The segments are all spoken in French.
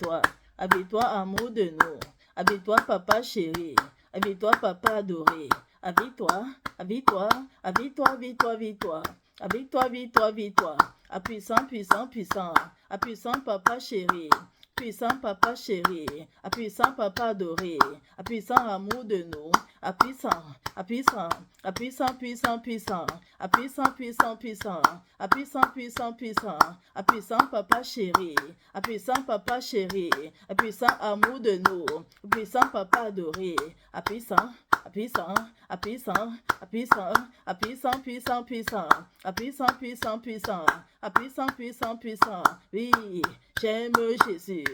toi. Habille-toi, amour de nous. Habille-toi, papa chéri. Habille-toi, papa adoré. Habille-toi, habille-toi, habille-toi, habille-toi, habille-toi. Habille-toi, habille-toi, habille-toi. À puissant, puissant, puissant. À puissant, papa chéri. Puissant papa chéri, à puissant papa adoré, à puissant amour de nous, à puissant, à puissant, à puissant, puissant, puissant, à puissant, puissant, puissant, à puissant, puissant, puissant, à puissant papa chéri, à puissant papa chéri, à puissant amour de nous, à puissant papa adoré, à puissant, à puissant, à puissant, à puissant, à puissant, puissant, puissant, à puissant, puissant, puissant, à puissant, puissant, puissant, oui. J'aime Jésus,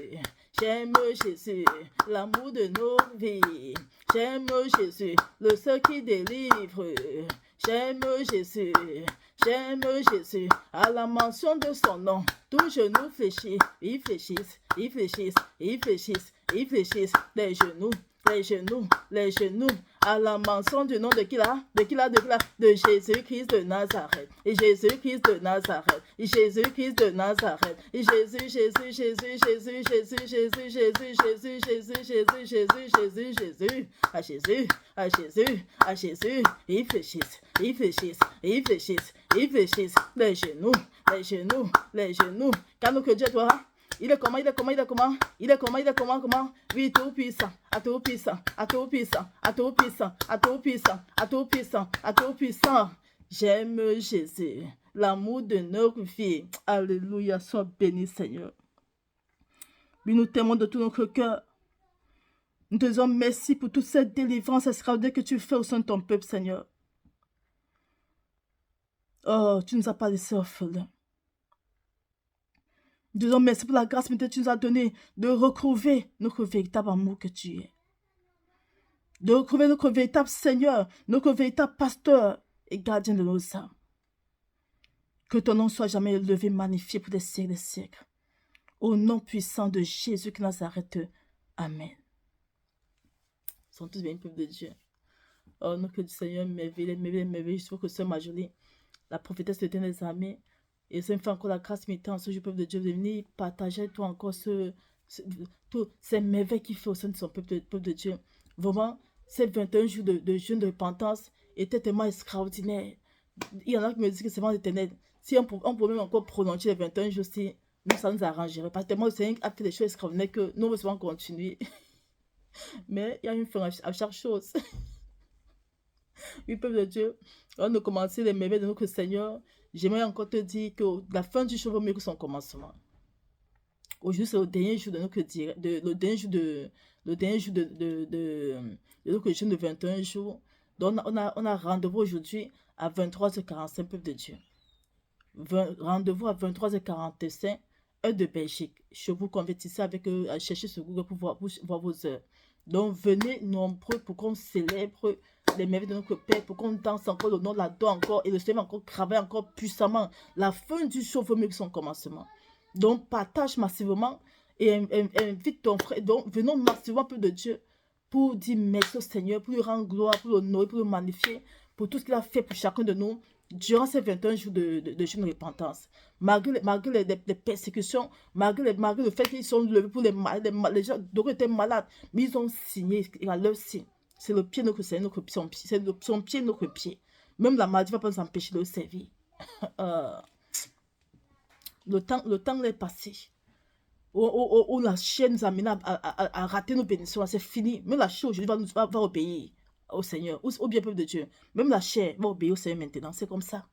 j'aime Jésus, l'amour de nos vies. J'aime Jésus, le seul qui délivre. J'aime Jésus, j'aime Jésus. À la mention de son nom, tout genou fléchit, ils fléchissent, ils fléchissent, ils fléchissent, ils fléchissent. Les genoux, les genoux, les genoux. À la mention du nom de qui là? De qui là? De qui là? De Jésus-Christ de Nazareth. Et Jésus-Christ de Nazareth. Et Jésus-Christ de Nazareth. Et Jésus, Jésus, Jésus, Jésus, Jésus, Jésus, Jésus, Jésus, Jésus, Jésus, Jésus, Jésus, Jésus. À Jésus, à Jésus, à Jésus. Ils fléchissent, ils fléchissent, ils fléchissent, ils fléchissent. Les genoux, les genoux, les genoux. Quand que Dieu toi. Il est comment, il est comment, il est comment, il est comment, il est comment, comment? Oui, tout puissant, à tout puissant, à tout puissant, à tout puissant, à tout puissant, à tout puissant, à tout puissant. J'aime Jésus, l'amour de notre vie. Alléluia, sois béni, Seigneur. Oui, nous t'aimons de tout notre cœur. Nous te disons merci pour toute cette délivrance extraordinaire que tu fais au sein de ton peuple, Seigneur. Oh, tu ne nous as pas laissés orphelins. Nous te disons merci pour la grâce que tu nous as donnée de retrouver notre véritable amour que tu es. De retrouver notre véritable Seigneur, notre véritable pasteur et gardien de nos âmes. Que ton nom soit jamais élevé, magnifié pour des siècles et des siècles. Au nom puissant de Jésus de Nazareth. Amen. Ils sont tous bien peuple de Dieu. Oh, notre Seigneur, merveilleux, merveilleux, merveilleux. Je trouve que Sœur Marjorie, la prophétesse de des armées, et ça me fait encore la grâce mettant ce peuple de Dieu de venir partager toi encore toutes ces merveilles qu'il fait au sein de son peuple de Dieu. Vraiment, ces 21 jours de jeûne de repentance étaient tellement extraordinaires. Il y en a qui me disent que c'est vraiment éternel. Si on pouvait même encore prolonger les 21 jours, si nous, ça nous arrangerait. Parce que tellement le Seigneur a fait des choses extraordinaires que nous devons continuer. Mais il y a une fin à chaque chose. Oui, peuple de Dieu, avant de commencer les merveilles de notre Seigneur, j'aimerais encore te dire que la fin du jour vaut mieux que son commencement. Aujourd'hui, c'est le dernier jour de notre notre jeûne de 21 jours. Donc, on a rendez-vous aujourd'hui à 23h45, peuple de Dieu. Rendez-vous à 23h45, heure de Belgique. Je vous convertissez avec eux à chercher sur Google pour voir vos heures. Donc, venez nombreux pour qu'on célèbre les merveilles de notre Père, pour qu'on danse encore le nom de la doigt encore, et le Seigneur encore travaille encore puissamment. La fin du jour vaut mieux que son commencement. Donc, partage massivement et invite ton frère. Donc, venons massivement, peu de Dieu, pour dire merci au Seigneur, pour lui rendre gloire, pour l'honorer, pour le magnifier, pour tout ce qu'il a fait pour chacun de nous durant ces 21 jours de jeûne de repentance. Malgré les persécutions, malgré le fait qu'ils sont levés pour les gens d'autres étaient malades, mais ils ont signé à leur signe. C'est le pied de notre Seigneur, c'est son pied, notre pied. Même la maladie ne va pas nous empêcher de le servir. Le temps est passé. Où la chair nous a amené à rater nos bénédictions. C'est fini. Même la chair aujourd'hui va obéir au Seigneur. Ou bien peuple de Dieu. Même la chair va obéir au Seigneur maintenant. C'est comme ça.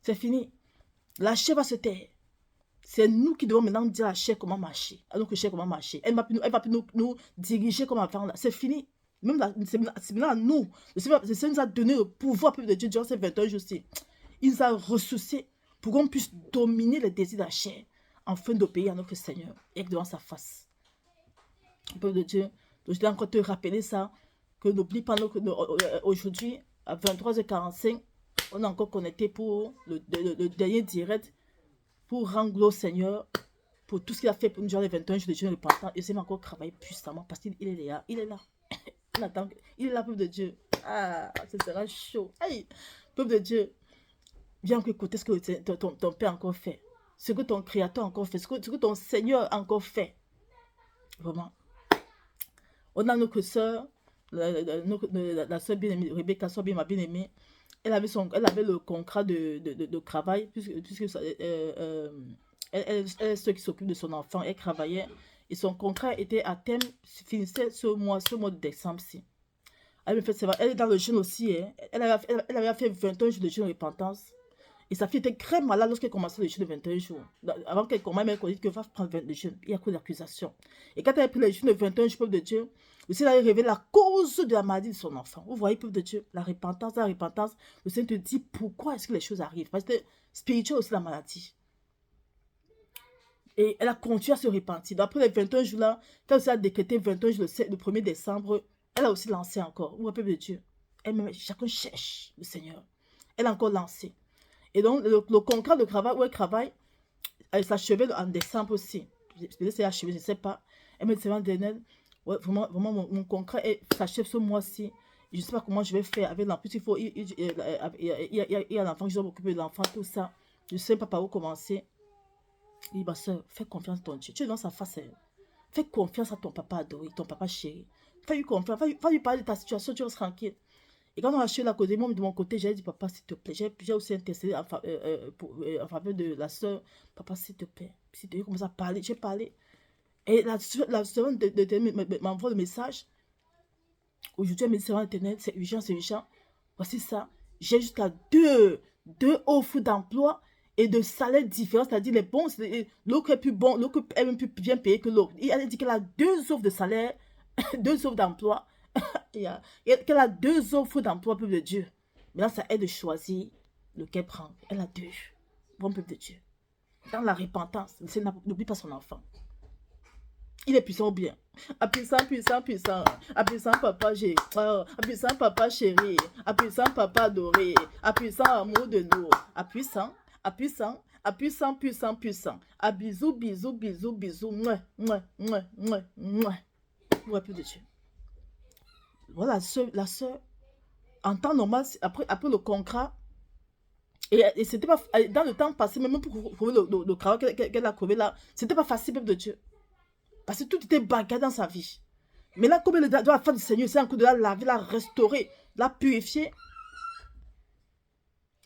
C'est fini. La chair va se taire. C'est nous qui devons maintenant dire à la chair comment marcher. Alors que la chair comment marcher. Elle va plus nous diriger comme avant. C'est fini. C'est maintenant à nous. Le Seigneur nous a donné le pouvoir, peuple de Dieu, durant ces 21 jours-ci. Il nous a ressourcés pour qu'on puisse dominer les désirs de la chair afin d'obéir à notre Seigneur et devant sa face. Peuple de Dieu, je dois encore te rappeler ça, que n'oublie pas aujourd'hui, à 23h45, on est encore connecté pour le dernier direct, pour rendre gloire au Seigneur, pour tout ce qu'il a fait pour nous durant les 21 jours de jeûne repentant. Et c'est encore travailler puissamment parce qu'il est là, il est là. Il est là, peuple de Dieu. Ah, ce sera chaud. Hey, peuple de Dieu, viens encore écouter ce que ton Père a encore fait. ce que ton Créateur a encore fait, ce que ton Seigneur a encore fait. Vraiment. On a notre soeur, la soeur bien-aimée, Rebecca, ma bien-aimée, elle avait le contrat de travail, puisque elle est ceux qui s'occupent de son enfant, elle travaillait, et son contrat était à terme, finissait ce mois de décembre-ci. Elle me fait, c'est vrai, elle est dans le jeûne aussi, hein. Elle avait fait 21 jours de jeûne de repentance. Et sa fille était très malade lorsqu'elle commençait le jeûne de 21 jours. Avant qu'elle commence, elle dit qu'elle va prendre 22 jeûnes. Il y a que d'accusation. Et quand elle a pris le jeûne de 21 jours, peuple de Dieu, le Seigneur a révélé la cause de la maladie de son enfant. Vous voyez, peuple de Dieu, la repentance, le Seigneur te dit pourquoi est-ce que les choses arrivent. Parce que spirituel aussi la maladie. Et elle a continué à se repentir. Donc après les 21 jours-là, quand elle a décrété 21 jours le 1er décembre, elle a aussi lancé encore. Vous voyez, peuple de Dieu, chacun cherche le Seigneur. Elle a encore lancé. Et donc, le contrat de travail où elle travaille, elle s'achevait en décembre aussi. Peut-être c'est achevé, je ne sais pas. Elle me dit, Daniel, ouais, vraiment mon contrat s'achève ce mois-ci. Je ne sais pas comment je vais faire avec l'enfant. Il y a l'enfant, je dois m'occuper de l'enfant, tout ça. Je ne sais pas par où commencer. Il dit, ma soeur, fais confiance à ton Dieu. Tu es dans sa face. Fais confiance à ton papa adoré, ton papa chéri. Fais-lui confiance. Va lui parler de ta situation, tu restes tranquille. Et quand on a acheté la cause, moi de mon côté, j'ai dit, papa, s'il te plaît, j'ai aussi intercédé en faveur de la soeur. Papa, s'il te plaît, si tu commences à parler, j'ai parlé. Et la soeur m'envoie le message. Aujourd'hui, elle me dit, c'est internet, c'est urgent, c'est urgent. Voici ça. J'ai jusqu'à deux offres d'emploi et de salaires différents, c'est-à-dire les bons, l'autre est plus bon, l'autre est même plus bien payé que l'autre. Elle a dit qu'elle a 2 offres de salaire, 2 offres d'emploi. Qu'elle a 2 offres d'emploi, peuple de Dieu. Maintenant, ça aide de choisir lequel prendre. Elle a 2. Bon, peuple de Dieu. Dans la repentance, n'oublie pas son enfant. Il est puissant ou bien. Puissant, puissant, puissant. Puissant, papa, puissant, papa, chéri. Puissant, papa, adoré. Puissant, amour de nous. Puissant, puissant, puissant, puissant, puissant. Bisous, bisous, bisous, bisous. Mouais, mouais, mouais, mouais, mouais. Ouais, peuple de Dieu. Voilà, la soeur, en temps normal, après le contrat, et c'était pas, dans le temps passé, même pour trouver le travail qu'elle a trouvé là, c'était pas facile, peuple de Dieu. Parce que tout était bagarre dans sa vie. Mais là, comme elle doit la faire du Seigneur, c'est un coup de la laver, la restaurer, la purifier.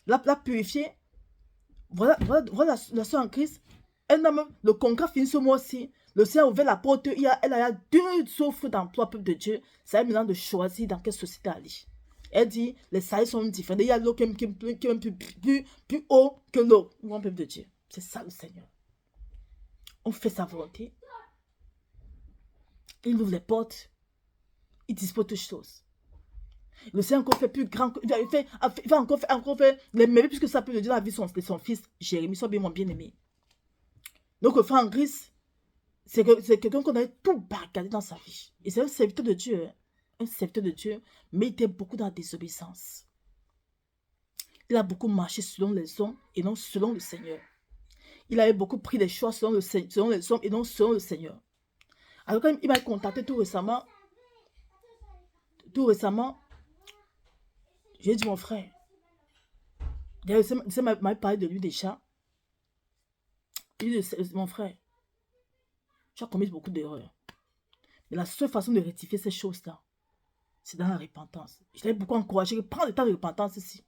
La purifier. Voilà la soeur en Christ. Elle a même, le contrat finit ce mois-ci. Le Seigneur a ouvert la porte. Elle a 2 offres d'emploi, peuple de Dieu. C'est à maintenant de choisir dans quelle société aller. Elle dit, les salaires sont différents. Il y a l'eau qui est plus haut que l'eau. Mon peuple de Dieu. C'est ça le Seigneur. On fait sa volonté. Il ouvre les portes. Il dispose toutes choses. Le Seigneur encore fait plus grand. Il va encore faire les merveilles puisque ça peut le dire la vie de son fils. Jérémie, soit bien mon bien-aimé. Donc le frère en Christ, c'est quelqu'un qu'on avait tout barricadé dans sa vie. Et c'est un serviteur de Dieu. Un serviteur de Dieu, mais il était beaucoup dans la désobéissance. Il a beaucoup marché selon les hommes et non selon le Seigneur. Il avait beaucoup pris des choix selon les hommes et non selon le Seigneur. Alors quand il m'a contacté tout récemment, j'ai dit mon frère, il m'a parlé de lui déjà. Il dit, mon frère, tu as commis beaucoup d'erreurs. Mais la seule façon de rectifier ces choses-là, c'est dans la repentance. Je l'ai beaucoup encouragé, prends le temps de repentance ici.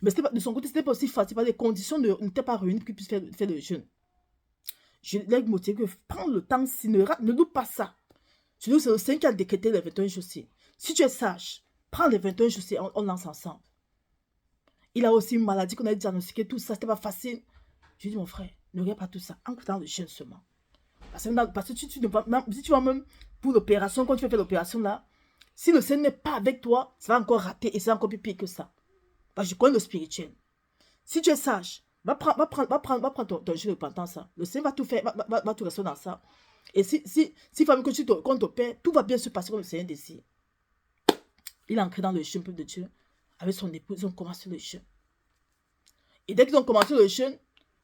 Mais de son côté, ce n'était pas aussi facile, parce que les conditions n'étaient pas réunies pour qu'il puisse faire le jeûne. Je l'ai motivé que prends le temps, ne loupe pas ça. C'est le Seigneur qui a décrété les 21 jours aussi. Si tu es sage, prends les 21 jours aussi, on lance ensemble. Il a aussi une maladie qu'on a diagnostiquée, tout ça, c'était pas facile. Je lui ai dit, mon frère, ne regarde pas tout ça, entre dans le jeûne seulement. Parce que si tu vas même pour l'opération, quand tu vas faire l'opération là, si le Seigneur n'est pas avec toi, ça va encore rater et c'est encore plus pire que ça. Parce que je connais le spirituel. Si tu es sage, va prendre ton jeu de repentance. Le Seigneur va tout faire, va tout rester dans ça. Et si famille que qu'on t'opère, tout va bien se passer comme le Seigneur désire. Il est entré dans le jeûne, peuple de Dieu. Avec son épouse, ils ont commencé le jeûne. Et dès qu'ils ont commencé le jeûne,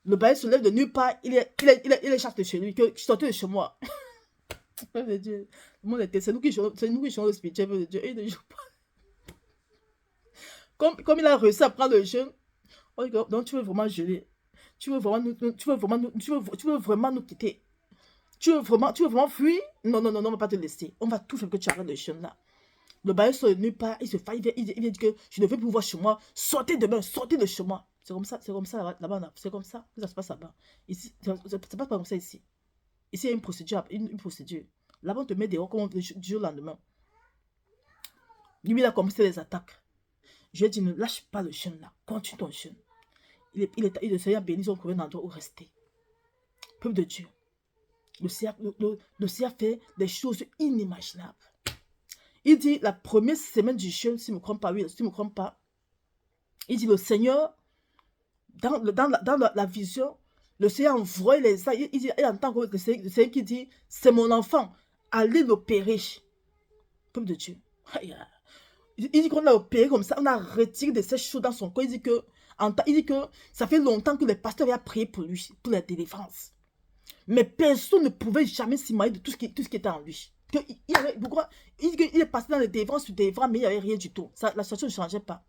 le bail se lève de nulle part. Il est chassé de chez lui. Je sortais de chez moi. Peuple de Dieu. C'est nous qui jouons le spirituel, peuple de Dieu. Et il ne joue pas. Comme il a réussi à prendre le jeûne, oh, donc tu veux vraiment jeûner. Tu veux vraiment tu veux vraiment nous quitter. Tu veux vraiment fuir? Non, non, non, non, on ne va pas te laisser. On va tout faire que tu arrêtes le chemin là. Le bailleur sort de nulle part, il vient dire que je ne veux plus vous voir chez moi. Sortez demain, sortez de chez moi. C'est comme ça là-bas, c'est comme ça que ça se passe là-bas. Ici, ça se passe pas comme ça ici. Ici, il y a une procédure, une procédure. Là-bas, on te met dehors comme du jour au lendemain. Lui, il a commencé les attaques. Je lui ai dit, ne lâche pas le jeûne là, continue ton jeûne. Le Seigneur béni, ils ont trouvé un endroit où rester. Peuple de Dieu. Le Seigneur fait des choses inimaginables. Il dit, la première semaine du jeûne, si je ne me trompe pas, oui, si je ne me trompe pas, il dit, le Seigneur, dans la vision, le Seigneur envoie les âmes. Il entend le Seigneur qui dit, c'est mon enfant, allez l'opérer. Peuple de Dieu. Il dit qu'on a opéré comme ça, on a retiré de ces choses dans son corps. Il dit que ça fait longtemps que les pasteurs avaient prié pour lui, pour la délivrance. Mais personne ne pouvait jamais s'imaginer de tout ce qui était en lui. Il dit qu'il est passé dans les délivrances sur délivrance, mais il n'y avait rien du tout. La situation ne changeait pas.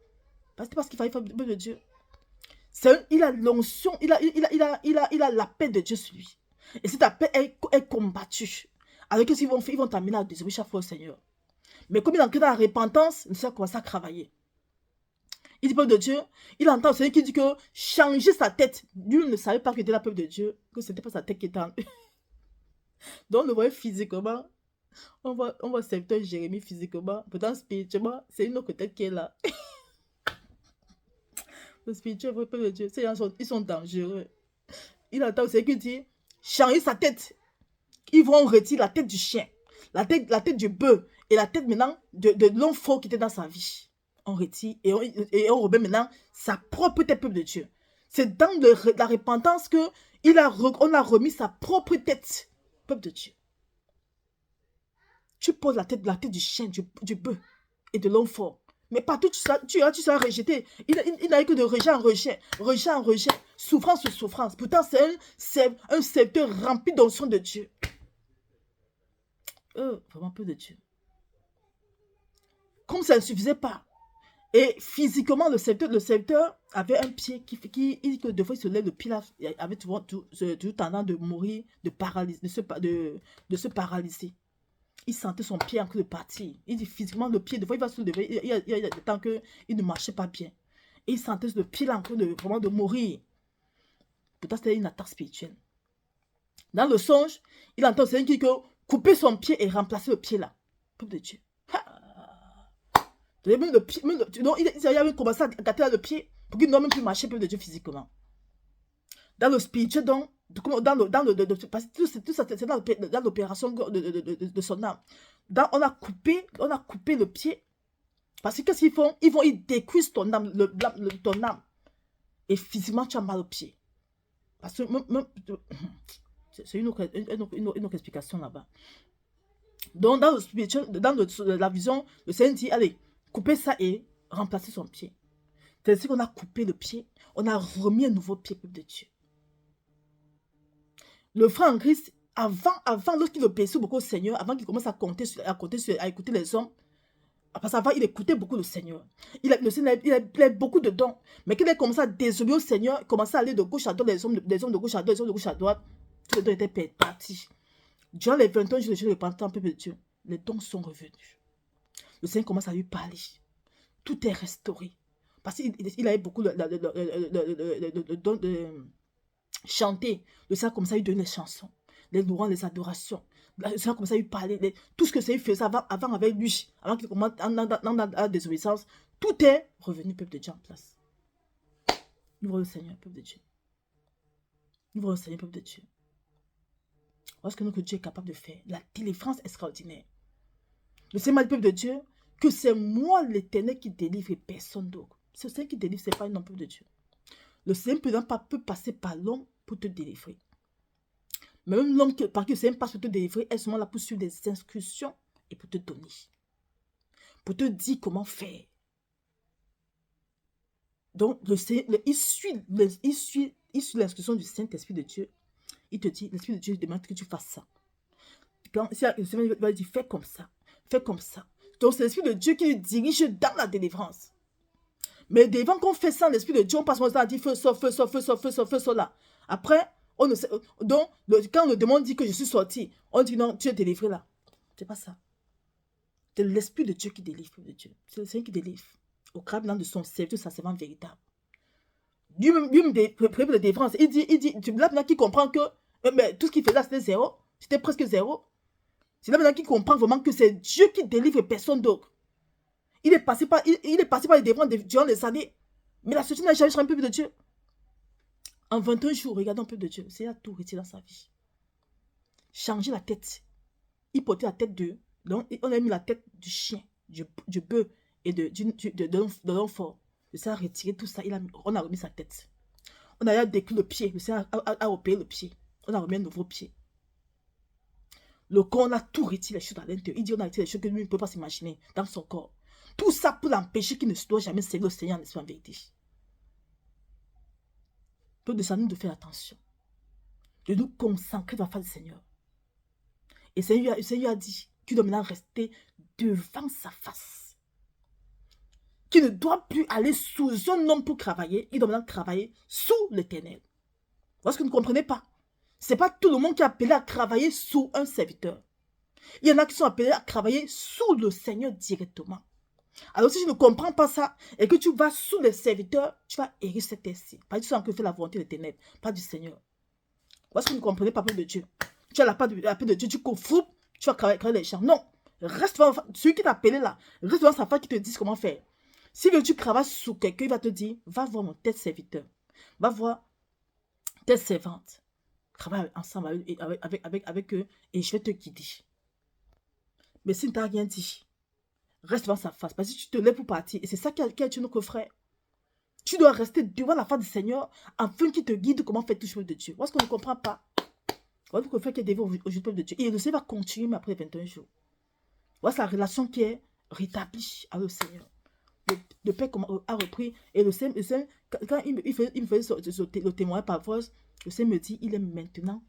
Parce qu'il fallait faire le peuple de Dieu. Il a l'onction, il a la paix de Dieu sur lui. Et si ta paix est combattue, alors qu'est-ce qu'ils vont faire? Ils vont t'amener à désobéir chaque fois au Seigneur. Mais comme il est entré dans la repentance, il a commencé à travailler. Il dit peuple de Dieu, il entend celui qui dit que changer sa tête. Lui ne savait pas que c'était la peuple de Dieu, que ce n'était pas sa tête qui était en lui. Donc on le voit physiquement, on voit serviteur Jérémie physiquement, pourtant spirituellement, c'est une autre tête qui est là. Le spirituel, le peuple de Dieu, ces gens ils sont dangereux. Il entend celui qui dit changer sa tête. Ils vont retirer la tête du chien, la tête du bœuf et la tête maintenant de l'homme faux qui était dans sa vie. On retire et on remet maintenant sa propre tête, peuple de Dieu. C'est dans la repentance que on a remis sa propre tête, peuple de Dieu. Tu poses la tête du chien, du bœuf et de l'homme fort. Mais partout tu seras rejeté. Il n'a eu que de rejet en rejet, souffrance sur souffrance. Pourtant, c'est un serviteur rempli d'onction de Dieu. Vraiment peu de Dieu. Comme ça ne suffisait pas. Et physiquement, le serviteur avait un pied il dit que des fois il se lève, le pied là, avait toujours tendance de mourir, de se paralyser. Il sentait son pied en train de partir. Il dit physiquement, le pied, des fois il va se lever, il y a des temps qu'il ne marchait pas bien. Et il sentait le pied là en train de mourir. Peut-être c'était une attaque spirituelle. Dans le songe, il entend celui qui dit que couper son pied et remplacer le pied là. Peuple de Dieu. Même le pied, il avait commencé à gâter le pied pour qu'il n'ait même plus marché, peuple de Dieu, physiquement. Dans le spirituel, tout ça, c'est dans l'opération de son âme. On a coupé le pied. Parce que qu'est-ce qu'ils font? Ils décuisent ton âme, ton âme. Et physiquement, tu as mal au pied. Parce que c'est une autre explication là-bas. Donc, dans le spirituel, dans la vision, le Seigneur dit, allez, coupez ça et remplacez son pied. C'est ainsi qu'on a coupé le pied. On a remis un nouveau pied, peuple de Dieu. Le frère en Christ, avant lorsqu'il obéissait beaucoup au Seigneur, avant qu'il commence à écouter les hommes, parce qu'avant, il écoutait beaucoup le Seigneur. Le Seigneur, il a beaucoup de dons. Mais quand il a commencé à désobéir au Seigneur, il commençait à aller de gauche à droite, les hommes de gauche à droite, les hommes de gauche à droite, tous les dons étaient partis. Durant les 21 jours de repentance, peuple de Dieu, les dons sont revenus. Le Seigneur commence à lui parler. Tout est restauré. Parce qu'il avait beaucoup le don de chanter. Le Seigneur commence à lui donner les chansons, les louanges, les adorations. Le Seigneur commence à lui parler. Tout ce que le Seigneur faisait avant avec lui, avant qu'il commence dans la désobéissance, tout est revenu, peuple de Dieu, en place. Nous voyons le Seigneur, peuple de Dieu. Nous voyons le Seigneur, peuple de Dieu. Voilà ce que notre Dieu est capable de faire. La délivrance extraordinaire. Le Seigneur dit, peuple de Dieu, que c'est moi l'Éternel qui délivre et personne d'autre. C'est le Seigneur qui délivre, ce n'est pas un homme, peuple de Dieu. Le Seigneur peut passer par l'homme pour te délivrer. Mais même l'homme par qui le Seigneur passe pour te délivrer est seulement là pour suivre des instructions et pour te donner. Pour te dire comment faire. Donc, le Seigneur, il suit l'instruction du Saint-Esprit de Dieu. Il te dit, l'Esprit de Dieu demande que tu fasses ça. Quand le Seigneur va dire, fais comme ça. Fais comme ça. Donc, c'est l'Esprit de Dieu qui le dirige dans la délivrance. Mais devant qu'on fait ça, l'Esprit de Dieu, on passe mon temps à dire feu, sort, feu, sort, feu, sort, feu, sort, feu, sort là. Après, on ne sait, donc, quand le démon dit que je suis sorti, on dit non, tu es délivré là. C'est pas ça. C'est l'Esprit de Dieu qui délivre, de Dieu. C'est le Seigneur qui délivre. Au crabe de son serviteur, ça c'est vraiment véritable. Lui-même prévu de délivrance. Il dit, tu là maintenant qui comprend que mais tout ce qu'il faisait, c'était zéro. C'était presque zéro. C'est là maintenant qu'il comprend vraiment que c'est Dieu qui délivre personne d'autre. Il est passé par les délivrances durant les années. Mais la société n'a jamais changé un peuple de Dieu. En 21 jours, regardons un peuple de Dieu. C'est tout retiré dans sa vie. Changer la tête. Il portait la tête de... Donc, on a mis la tête du chien, du bœuf et de l'enfant. Le Seigneur a retiré tout ça. On a remis sa tête. On a décrit le pied. Le Seigneur a opéré le pied. On a remis un nouveau pied. Le corps, on a tout retiré les choses à l'intérieur. Il dit on a retiré les choses que lui ne peut pas s'imaginer dans son corps. Tout ça pour l'empêcher qu'il ne doit jamais servir le Seigneur en vérité. Peu de ça, nous de faire attention. De nous consacrer dans la face du Seigneur. Et le Seigneur a dit qu'il doit maintenant rester devant sa face. Qu'il ne doit plus aller sous un homme pour travailler. Il doit maintenant travailler sous l'Éternel. Parce que vous ne comprenez pas. Ce n'est pas tout le monde qui est appelé à travailler sous un serviteur. Il y en a qui sont appelés à travailler sous le Seigneur directement. Alors si je ne comprends pas ça, et que tu vas sous les serviteurs, tu vas hérir cette terre-ci. Pas du tout que faire la volonté de ténèbres, pas du Seigneur. Parce que vous ne comprenez pas de Dieu. Tu as la paix de Dieu, tu confous, tu vas travailler les champs. Non, reste devant celui qui t'a appelé là, reste devant sa femme qui te dit comment faire. Si tu travailles sous quelqu'un, il va te dire, va voir mon tel serviteur, va voir telle servante. Travaille ensemble avec eux et je vais te guider. Mais s'il ne t'a rien dit, reste devant sa face. Parce que tu te lèves pour partir. Et c'est ça qui a tué notre frère. Tu dois rester devant la face du Seigneur afin qu'il te guide comment faire tout le chemin de Dieu. Parce qu'on ne comprend pas. Voilà notre frère qui est dévoué au peuple de Dieu. Et le Seigneur va continuer mais après 21 jours. Voilà la relation qui est rétablie avec le Seigneur. Le Père a repris. Et le Seigneur quand il me faisait le témoin par voix, le Seigneur me dit, il est maintenant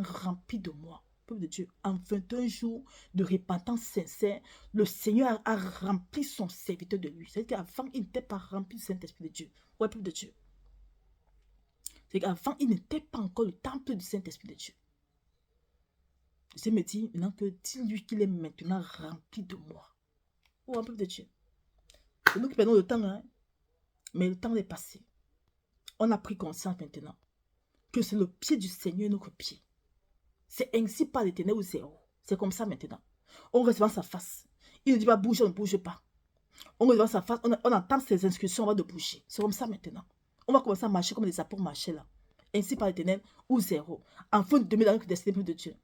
rempli de moi. De Dieu, en 21 jours de repentance sincère, le Seigneur a rempli son serviteur de lui. C'est-à-dire qu'avant, il n'était pas rempli du Saint-Esprit de Dieu. Ouais, peuple de Dieu. C'est qu'avant, il n'était pas encore le temple du Saint-Esprit de Dieu. Le Seigneur me dit maintenant que dis-lui qu'il est maintenant rempli de moi. Ouais, peuple de Dieu. C'est nous qui perdons le temps, hein? Mais le temps est passé. On a pris conscience maintenant que c'est le pied du Seigneur notre pied. C'est ainsi par l'Éternel ou zéro. C'est comme ça maintenant. On reste devant sa face. Il ne dit pas bouge, on ne bouge pas. On reste devant sa face, on entend ses instructions, on va de bouger. C'est comme ça maintenant. On va commencer à marcher comme des apôtres marchaient là. Ainsi par l'Éternel ou zéro. Afin de demeurer dans notre destinée de Dieu.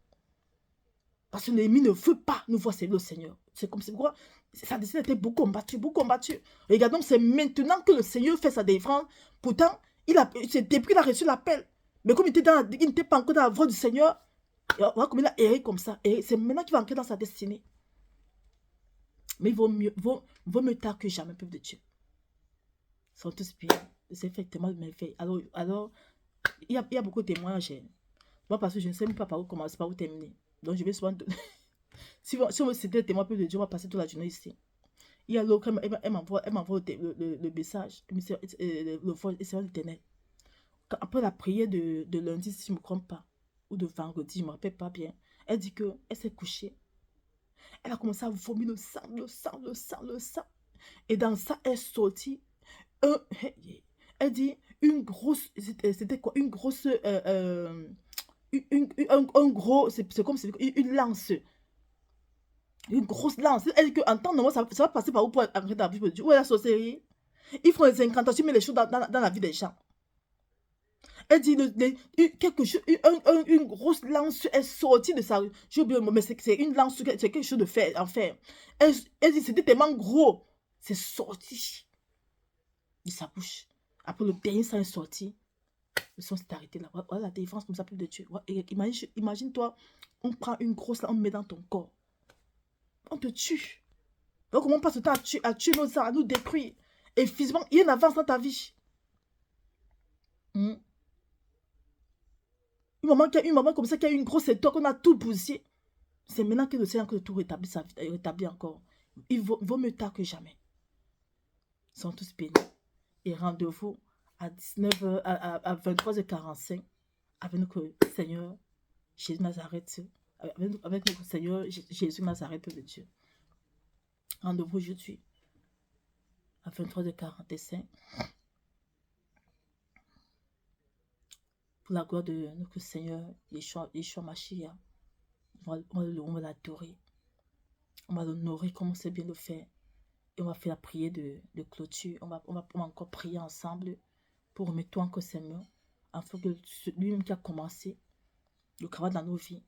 Parce que l'ennemi ne veut pas nous voir servir le Seigneur. C'est comme ça. Sa destinée était beaucoup combattue, beaucoup combattue. Regardons, c'est maintenant que le Seigneur fait sa délivrance. Pourtant, c'est depuis qu'il a reçu l'appel. Mais comme il n'était pas encore dans la voie du Seigneur, voilà comme il a erré comme ça. C'est maintenant qu'il va entrer dans sa destinée. Mais il vaut mieux tard que jamais, peuple de Dieu. Ils sont tous bien. C'est effectivement bien fait. Alors il y a beaucoup de témoignages. Moi, parce que je ne sais même pas par où commencer, par où terminer. Donc, je vais souvent... si on veut citer le témoin, peuple de Dieu, on va passer toute la journée ici. Il y a l'autre, elle m'envoie le message, le Seigneur l'Éternel. Après la prière de lundi, si je ne me trompe pas, ou de vendredi, je ne me rappelle pas bien. Elle dit qu'elle s'est couchée. Elle a commencé à vomir le sang. Et dans ça, elle est sortie. Elle dit une grosse... C'était quoi? Une grosse... un gros... C'est comme une lance. Une grosse lance. Elle dit qu'en temps normal, ça va passer par où pour entrer dans la Bible de Dieu? Où est la sorcellerie? Ils font des incantations, mais les choses dans la vie des gens. Elle dit quelque chose, une grosse lance est sortie de sa... J'ai oublié le mot, mais c'est une lance, c'est quelque chose de fer, en fer. Elle dit c'était tellement gros. C'est sorti de sa bouche. Après le dernier sang est sorti. Le sang s'est arrêté là. Voilà la délivrance comme ça, peuple de Dieu. Imagine-toi, on prend une grosse lance, on met dans ton corps. On te tue. Donc comment on passe le temps à tuer nos âmes, à nous détruire. Et physiquement, il y a une avance dans ta vie. Une maman comme ça qui a une grosse étoile, qu'on a tout bousillé. C'est maintenant que le Seigneur que tout rétablit encore. Il vaut mieux tard que jamais. Ils sont tous bénis. et rendez-vous à 19h, à 23h45 avec notre Seigneur Jésus Nazareth, avec notre Seigneur Jésus Nazareth de Dieu. Rendez-vous aujourd'hui à 23h45 pour la gloire de notre Seigneur Yeshua Mashiach. On va l'adorer, on va l'honorer comme on sait bien le faire. Et on va faire la prière de clôture. On va encore prier ensemble pour remettre tout encore ses mains, afin que lui-même qui a commencé le travail dans nos vies,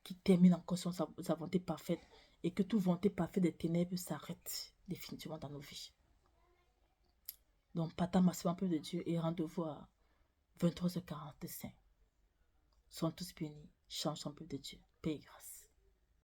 qui termine encore sur sa volonté parfaite, et que toute volonté parfaite des ténèbres s'arrête définitivement dans nos vies. Donc, partage massivement un peu de Dieu et rendez-vous à 23h45. Soyons tous bénis. Change un peu de Dieu. Paix et grâce.